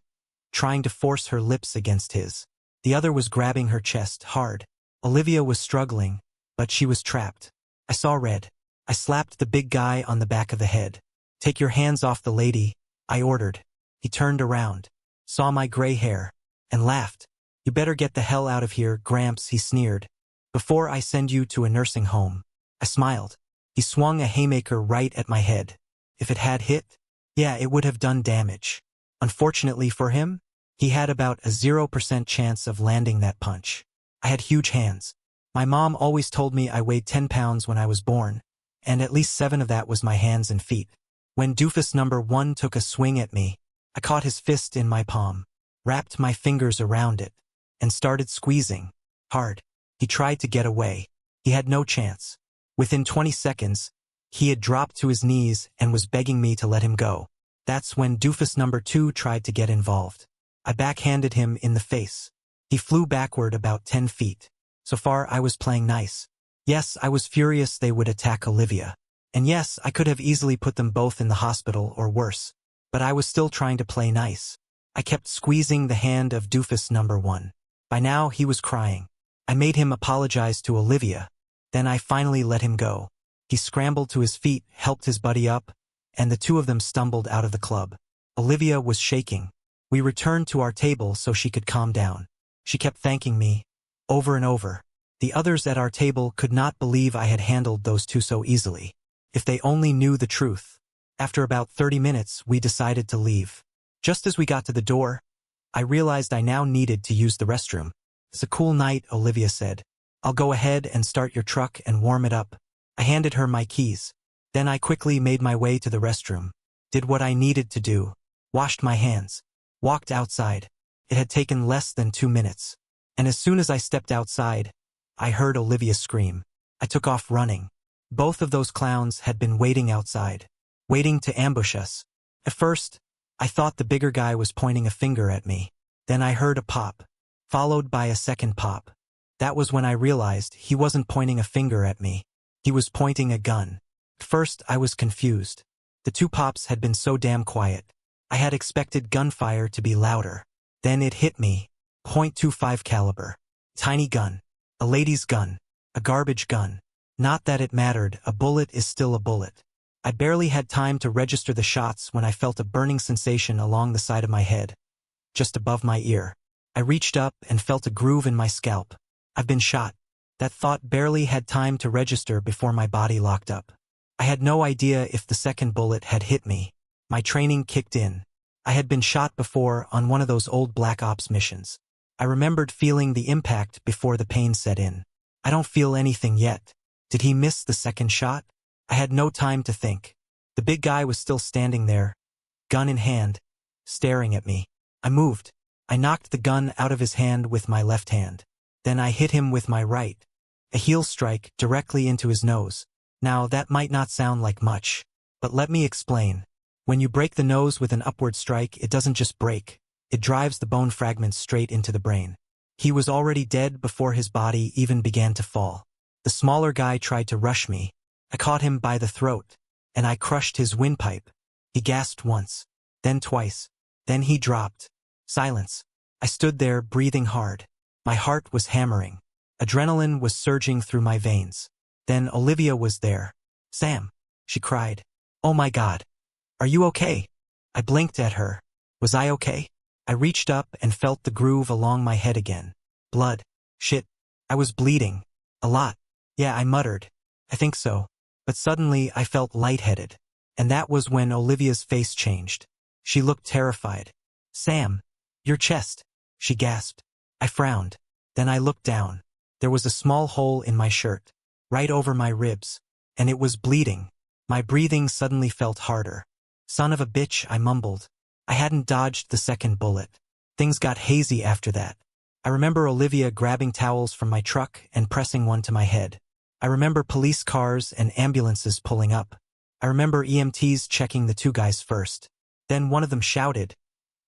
trying to force her lips against his. The other was grabbing her chest hard. Olivia was struggling, but she was trapped. I saw red. I slapped the big guy on the back of the head. Take your hands off the lady, I ordered. He turned around, saw my gray hair, and laughed. You better get the hell out of here, Gramps, he sneered. Before I send you to a nursing home. I smiled. He swung a haymaker right at my head. If it had hit, yeah, it would have done damage. Unfortunately for him, he had about a 0% chance of landing that punch. I had huge hands. My mom always told me I weighed 10 pounds when I was born, and at least 7 of that was my hands and feet. When doofus number 1 took a swing at me, I caught his fist in my palm, wrapped my fingers around it, and started squeezing hard. He tried to get away. He had no chance. Within 20 seconds, he had dropped to his knees and was begging me to let him go. That's when doofus number 2 tried to get involved. I backhanded him in the face. He flew backward about 10 feet. So far, I was playing nice. Yes, I was furious they would attack Olivia. And yes, I could have easily put them both in the hospital or worse. But I was still trying to play nice. I kept squeezing the hand of doofus number 1. By now, he was crying. I made him apologize to Olivia. Then I finally let him go. He scrambled to his feet, helped his buddy up, and the two of them stumbled out of the club. Olivia was shaking. We returned to our table so she could calm down. She kept thanking me, over and over. The others at our table could not believe I had handled those two so easily. If they only knew the truth. After about 30 minutes, we decided to leave. Just as we got to the door, I realized I now needed to use the restroom. It's a cool night, Olivia said. I'll go ahead and start your truck and warm it up. I handed her my keys. Then I quickly made my way to the restroom, did what I needed to do, washed my hands, walked outside. It had taken less than 2 minutes. And as soon as I stepped outside, I heard Olivia scream. I took off running. Both of those clowns had been waiting outside, waiting to ambush us. At first, I thought the bigger guy was pointing a finger at me. Then I heard a pop, followed by a second pop. That was when I realized he wasn't pointing a finger at me. He was pointing a gun. At first, I was confused. The 2 pops had been so damn quiet. I had expected gunfire to be louder. Then it hit me. .25 caliber. Tiny gun. A lady's gun. A garbage gun. Not that it mattered, a bullet is still a bullet. I barely had time to register the shots when I felt a burning sensation along the side of my head, just above my ear. I reached up and felt a groove in my scalp. I've been shot. That thought barely had time to register before my body locked up. I had no idea if the second bullet had hit me. My training kicked in. I had been shot before on one of those old Black Ops missions. I remembered feeling the impact before the pain set in. I don't feel anything yet. Did he miss the second shot? I had no time to think. The big guy was still standing there, gun in hand, staring at me. I moved. I knocked the gun out of his hand with my left hand. Then I hit him with my right. A heel strike directly into his nose. Now that might not sound like much, but let me explain. When you break the nose with an upward strike, it doesn't just break. It drives the bone fragments straight into the brain. He was already dead before his body even began to fall. The smaller guy tried to rush me. I caught him by the throat, and I crushed his windpipe. He gasped once, then twice. Then he dropped. Silence. I stood there breathing hard. My heart was hammering. Adrenaline was surging through my veins. Then Olivia was there. Sam, she cried. Oh my God. Are you okay? I blinked at her. Was I okay? I reached up and felt the groove along my head again. Blood. Shit. I was bleeding. A lot. Yeah, I muttered. I think so. But suddenly I felt lightheaded. And that was when Olivia's face changed. She looked terrified. Sam, your chest, she gasped. I frowned. Then I looked down. There was a small hole in my shirt, right over my ribs, and it was bleeding. My breathing suddenly felt harder. Son of a bitch, I mumbled. I hadn't dodged the second bullet. Things got hazy after that. I remember Olivia grabbing towels from my truck and pressing one to my head. I remember police cars and ambulances pulling up. I remember EMTs checking the two guys first. Then one of them shouted,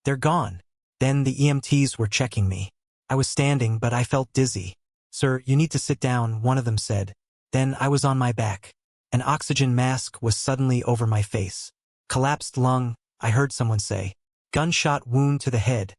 "They're gone." Then the EMTs were checking me. I was standing, but I felt dizzy. "Sir, you need to sit down," one of them said. Then I was on my back. An oxygen mask was suddenly over my face. "Collapsed lung," I heard someone say. "Gunshot wound to the head."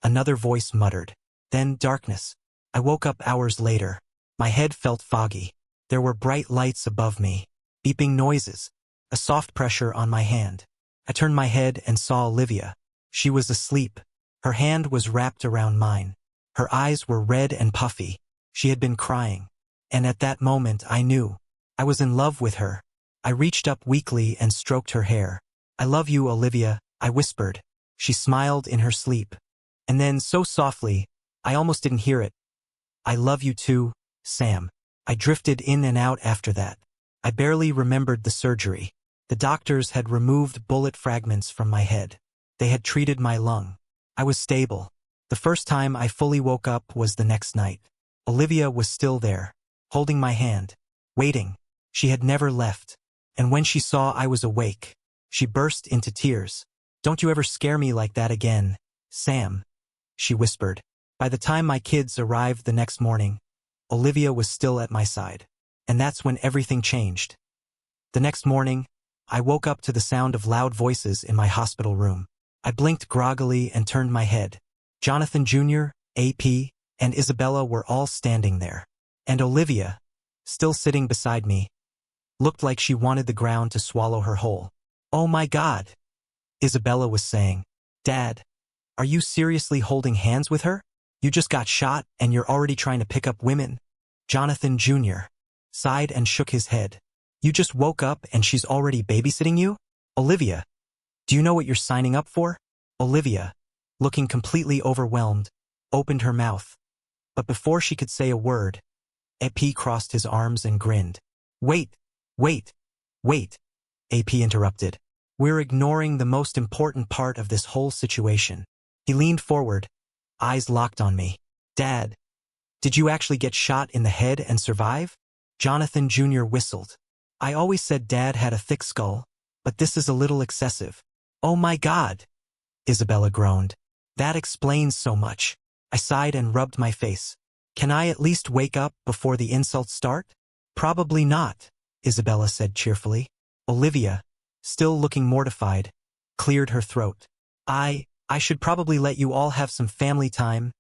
Another voice muttered. Then darkness. I woke up hours later. My head felt foggy. There were bright lights above me. Beeping noises. A soft pressure on my hand. I turned my head and saw Olivia. She was asleep. Her hand was wrapped around mine. Her eyes were red and puffy. She had been crying. And at that moment I knew. I was in love with her. I reached up weakly and stroked her hair. "I love you, Olivia," I whispered. She smiled in her sleep. And then, so softly, I almost didn't hear it. "I love you too, Sam." I drifted in and out after that. I barely remembered the surgery. The doctors had removed bullet fragments from my head. They had treated my lung. I was stable. The first time I fully woke up was the next night. Olivia was still there, holding my hand, waiting. She had never left. And when she saw I was awake, she burst into tears. "Don't you ever scare me like that again, Sam," she whispered. By the time my kids arrived the next morning, Olivia was still at my side. And that's when everything changed. The next morning, I woke up to the sound of loud voices in my hospital room. I blinked groggily and turned my head. Jonathan Jr., AP, and Isabella were all standing there. And Olivia, still sitting beside me, looked like she wanted the ground to swallow her whole. "Oh my God," Isabella was saying. "Dad, are you seriously holding hands with her? You just got shot and you're already trying to pick up women." Jonathan Jr. sighed and shook his head. "You just woke up and she's already babysitting you? Olivia, do you know what you're signing up for?" Olivia, looking completely overwhelmed, opened her mouth. But before she could say a word, AP crossed his arms and grinned. Wait, wait, AP interrupted. "We're ignoring the most important part of this whole situation." He leaned forward, eyes locked on me. "Dad, did you actually get shot in the head and survive?" Jonathan Jr. whistled. "I always said Dad had a thick skull, but this is a little excessive." "Oh my God," Isabella groaned. "That explains so much." I sighed and rubbed my face. "Can I at least wake up before the insults start?" "Probably not," Isabella said cheerfully. Olivia, still looking mortified, cleared her throat. I should probably let you all have some family time."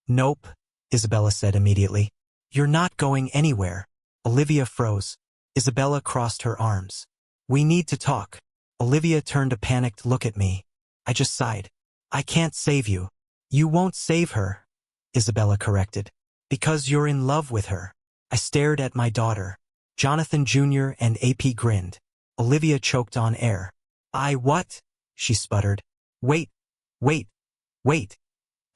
"Nope," Isabella said immediately. "You're not going anywhere." Olivia froze. Isabella crossed her arms. "We need to talk." Olivia turned a panicked look at me. I just sighed. "I can't save you." "You won't save her," Isabella corrected. "Because you're in love with her." I stared at my daughter. Jonathan Jr. and AP grinned. Olivia choked on air. What?" she sputtered. Wait,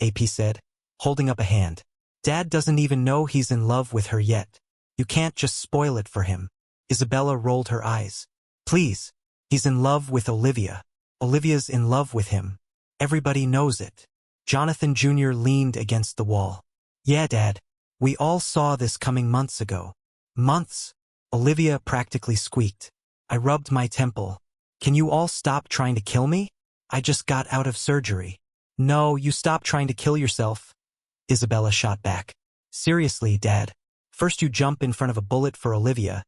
AP said, holding up a hand. "Dad doesn't even know he's in love with her yet. You can't just spoil it for him." Isabella rolled her eyes. "Please, he's in love with Olivia. Olivia's in love with him. Everybody knows it." Jonathan Jr. leaned against the wall. "Yeah, Dad. We all saw this coming months ago." "Months?" Olivia practically squeaked. I rubbed my temple. "Can you all stop trying to kill me? I just got out of surgery." "No, you stop trying to kill yourself," Isabella shot back. "Seriously, Dad. First you jump in front of a bullet for Olivia,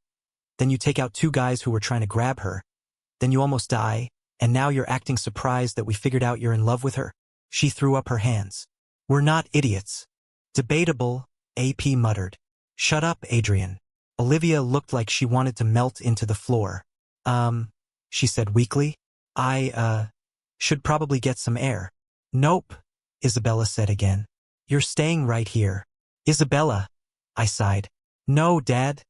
then you take out two guys who were trying to grab her, then you almost die, and now you're acting surprised that we figured out you're in love with her?" She threw up her hands. "We're not idiots." "Debatable," AP muttered. "Shut up, Adrian." Olivia looked like she wanted to melt into the floor. She said weakly. I should probably get some air." "Nope," Isabella said again. "You're staying right here." "Isabella," I sighed. "No, Dad,"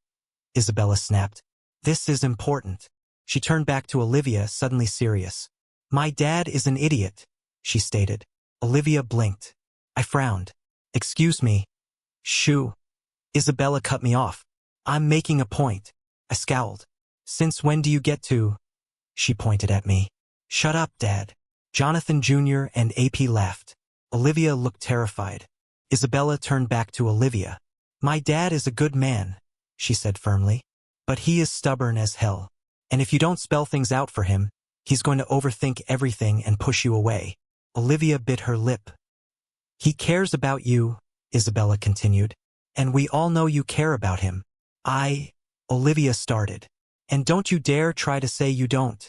Isabella snapped. This is important. She turned back to Olivia, suddenly serious. My dad is an idiot, she stated. Olivia blinked. I frowned. Excuse me. Shoo. Isabella cut me off. I'm making a point. I scowled. Since when do you get to? She pointed at me. Shut up, Dad. Jonathan Jr. and AP laughed. Olivia looked terrified. Isabella turned back to Olivia. My dad is a good man, she said firmly. But he is stubborn as hell. And if you don't spell things out for him, he's going to overthink everything and push you away. Olivia bit her lip. He cares about you, Isabella continued. And we all know you care about him. Olivia started. And don't you dare try to say you don't,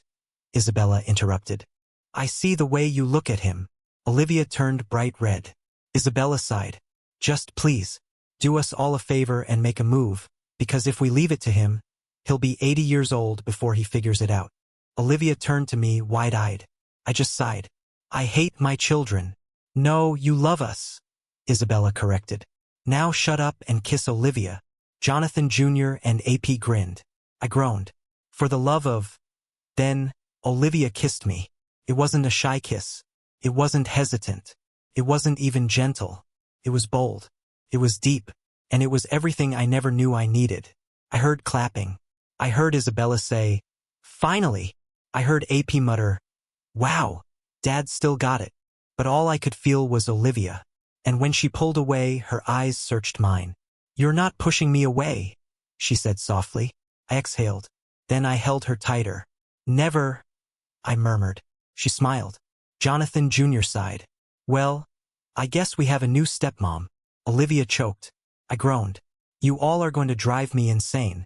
Isabella interrupted. I see the way you look at him. Olivia turned bright red. Isabella sighed. Just please, do us all a favor and make a move, because if we leave it to him, he'll be 80 years old before he figures it out. Olivia turned to me wide-eyed. I just sighed. I hate my children. No, you love us, Isabella corrected. Now shut up and kiss Olivia. Jonathan Jr. and AP grinned. I groaned. For the love of... Then, Olivia kissed me. It wasn't a shy kiss. It wasn't hesitant. It wasn't even gentle. It was bold. It was deep. And it was everything I never knew I needed. I heard clapping. I heard Isabella say, Finally! I heard AP mutter, Wow, Dad still got it. But all I could feel was Olivia. And when she pulled away, her eyes searched mine. You're not pushing me away, she said softly. I exhaled. Then I held her tighter. Never, I murmured. She smiled. Jonathan Jr. sighed. Well, I guess we have a new stepmom. Olivia choked. I groaned. You all are going to drive me insane.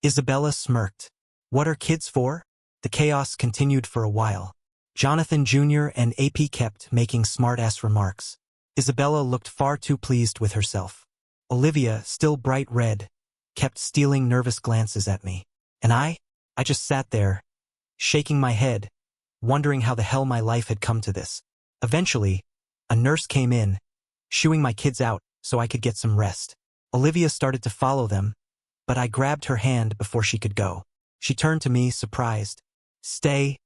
Isabella smirked. What are kids for? The chaos continued for a while. Jonathan Jr. and AP kept making smart-ass remarks. Isabella looked far too pleased with herself. Olivia, still bright red, kept stealing nervous glances at me. And I just sat there, shaking my head, wondering how the hell my life had come to this. Eventually, a nurse came in, shooing my kids out so I could get some rest. Olivia started to follow them, but I grabbed her hand before she could go. She turned to me, surprised. Stay,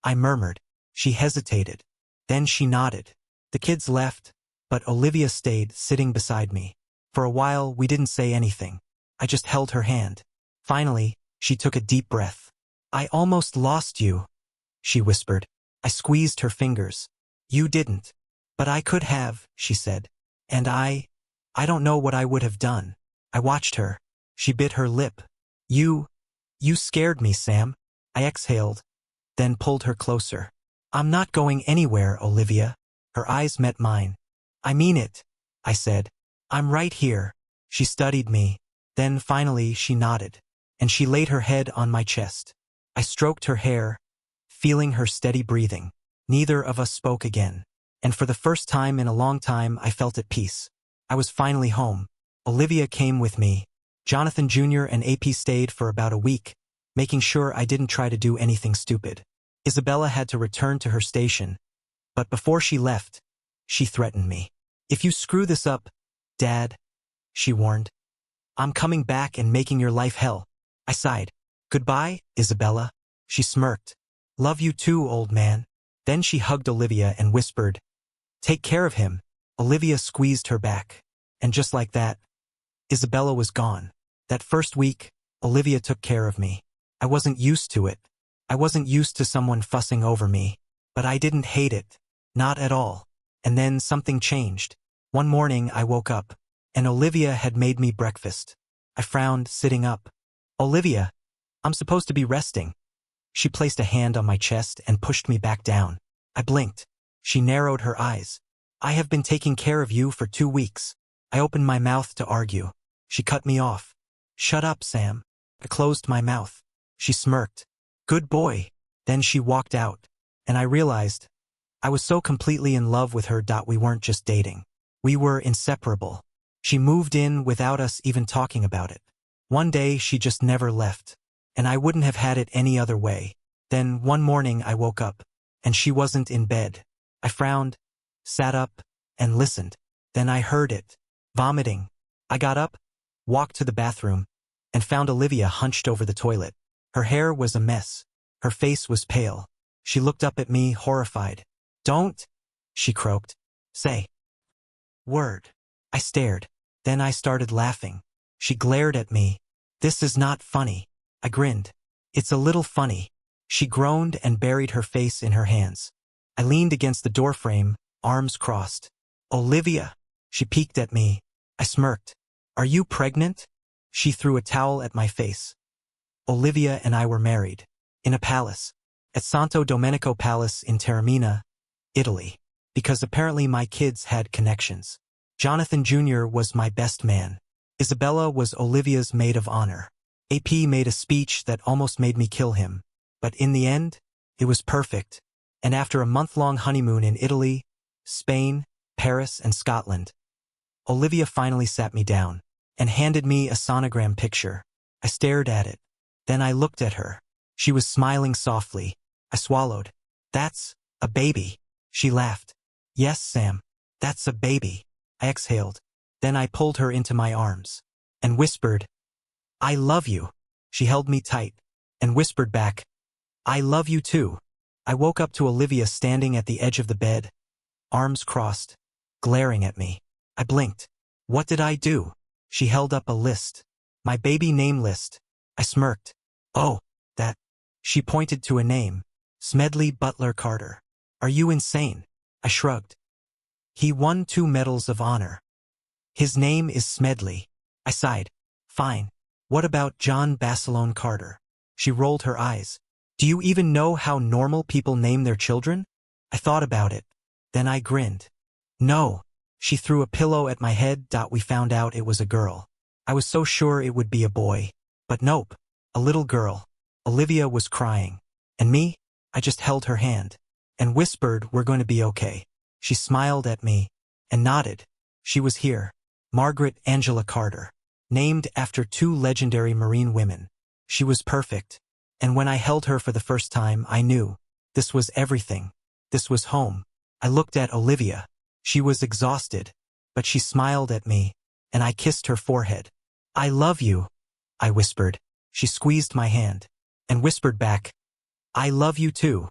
I murmured. She hesitated. Then she nodded. The kids left, but Olivia stayed, sitting beside me. For a while, we didn't say anything. I just held her hand. Finally, she took a deep breath. I almost lost you, she whispered. I squeezed her fingers. You didn't. But I could have, she said. And I don't know what I would have done. I watched her. She bit her lip. You scared me, Sam. I exhaled, then pulled her closer. I'm not going anywhere, Olivia. Her eyes met mine. I mean it, I said. I'm right here. She studied me. Then finally she nodded, and she laid her head on my chest. I stroked her hair, feeling her steady breathing. Neither of us spoke again. And for the first time in a long time, I felt at peace. I was finally home. Olivia came with me. Jonathan Jr. and AP stayed for about a week, making sure I didn't try to do anything stupid. Isabella had to return to her station, but before she left, she threatened me. If you screw this up, Dad, she warned, I'm coming back and making your life hell. I sighed. Goodbye, Isabella. She smirked. Love you too, old man. Then she hugged Olivia and whispered, Take care of him. Olivia squeezed her back. And just like that, Isabella was gone. That first week, Olivia took care of me. I wasn't used to it. I wasn't used to someone fussing over me. But I didn't hate it. Not at all. And then something changed. One morning I woke up, and Olivia had made me breakfast. I frowned, sitting up. Olivia, I'm supposed to be resting. She placed a hand on my chest and pushed me back down. I blinked. She narrowed her eyes. I have been taking care of you for 2 weeks. I opened my mouth to argue. She cut me off. Shut up, Sam. I closed my mouth. She smirked. Good boy. Then she walked out. And I realized I was so completely in love with her. We weren't just dating. We were inseparable. She moved in without us even talking about it. One day she just never left. And I wouldn't have had it any other way. Then one morning I woke up, and she wasn't in bed. I frowned, sat up, and listened. Then I heard it. Vomiting. I got up, walked to the bathroom, and found Olivia hunched over the toilet. Her hair was a mess. Her face was pale. She looked up at me, horrified. "Don't," she croaked. "Say word." I stared. Then I started laughing. She glared at me. "This is not funny." I grinned. "It's a little funny." She groaned and buried her face in her hands. I leaned against the doorframe, arms crossed. "Olivia." She peeked at me. I smirked. "Are you pregnant?" She threw a towel at my face. Olivia and I were married. In a palace. At Santo Domenico Palace in Taormina, Italy. Because apparently my kids had connections. Jonathan Jr. was my best man. Isabella was Olivia's maid of honor. AP made a speech that almost made me kill him. But in the end, it was perfect. And after a month-long honeymoon in Italy, Spain, Paris, and Scotland, Olivia finally sat me down and handed me a sonogram picture. I stared at it. Then I looked at her. She was smiling softly. I swallowed. "That's a baby." She laughed. "Yes, Sam. That's a baby." I exhaled. Then I pulled her into my arms and whispered, "I love you." She held me tight and whispered back, "I love you too." I woke up to Olivia standing at the edge of the bed, arms crossed, glaring at me. I blinked. What did I do? She held up a list. My baby name list. I smirked. "Oh, that." She pointed to a name. Smedley Butler Carter. "Are you insane?" I shrugged. "He won 2 medals of honor. His name is Smedley." I sighed. "Fine. What about John Basilone Carter?" She rolled her eyes. "Do you even know how normal people name their children?" I thought about it. Then I grinned. "No." She threw a pillow at my head. We found out it was a girl. I was so sure it would be a boy. But nope. A little girl. Olivia was crying. And me? I just held her hand and whispered, "We're going to be okay." She smiled at me and nodded. She was here. Margaret Angela Carter. Named after 2 legendary Marine women. She was perfect. And when I held her for the first time, I knew. This was everything. This was home. I looked at Olivia. She was exhausted. But she smiled at me. And I kissed her forehead. "I love you," I whispered. She squeezed my hand. And whispered back, "I love you too."